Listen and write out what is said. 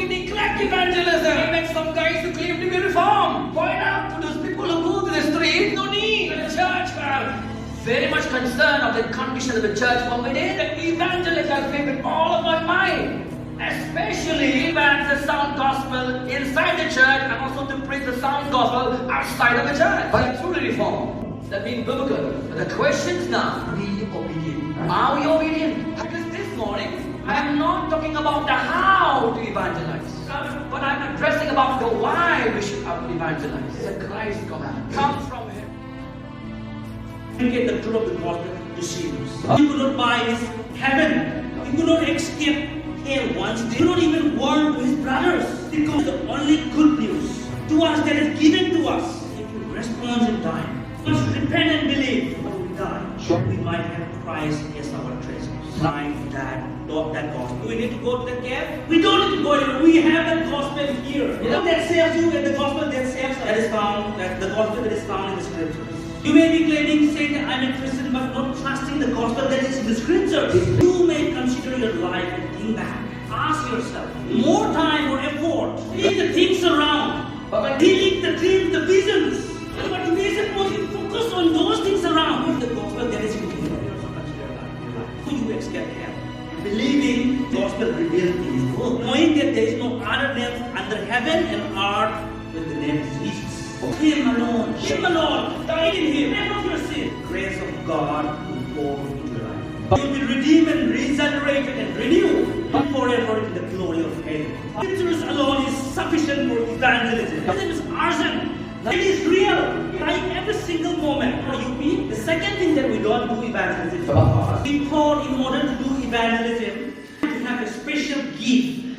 we neglect evangelism. We met some guys who claim to be reformed. Point out to those people who go to the street, no need. The church were very much concerned of the condition of the church from within. The evangelist has been with all of my mind. Especially when the sound gospel inside the church and also to preach the sound gospel outside of the church. But it's truly reformed. That being biblical. But the question is now, be obedient. Are we obedient? Because this morning, I am not talking about the how to evangelize. But I'm addressing about the why we should evangelize. It's a Christ command. Comes from Him. Get the truth of the gospel to sinners. You could not buy his heaven. You could not escape hell once. You could not even warn to his brothers. Because the only good news to us that is given to us, if we respond in time, we should repent and believe before we die. We might have Christ as our treasure. Find that gospel. Do we need to go to the cave? We don't need to go anywhere. We have that gospel here. You know that saves you, and the gospel that saves that is found, that the gospel that is found in the scriptures. You may be claiming, saying, I'm a Christian, but not trusting the gospel that is in the scriptures. You may consider your life and think back. Ask yourself, more time or effort. Leave the things around. Delete the dreams, the visions. But you may suppose you focus on those things around. With the gospel that is in the scriptures. So you escape hell. Believing the gospel revealed in his book. Knowing that there is no other name under heaven and earth with the name of Jesus. Him alone, died in Him, name of your sin. Grace of God will pour into your life. You will be redeemed and regenerated and renewed forever in the glory of heaven. Scriptures alone is sufficient for evangelism. It is urgent. It is real. Like every single moment. For you, the second thing that we don't do evangelism. We pour in order to do evangelism to have a special gift.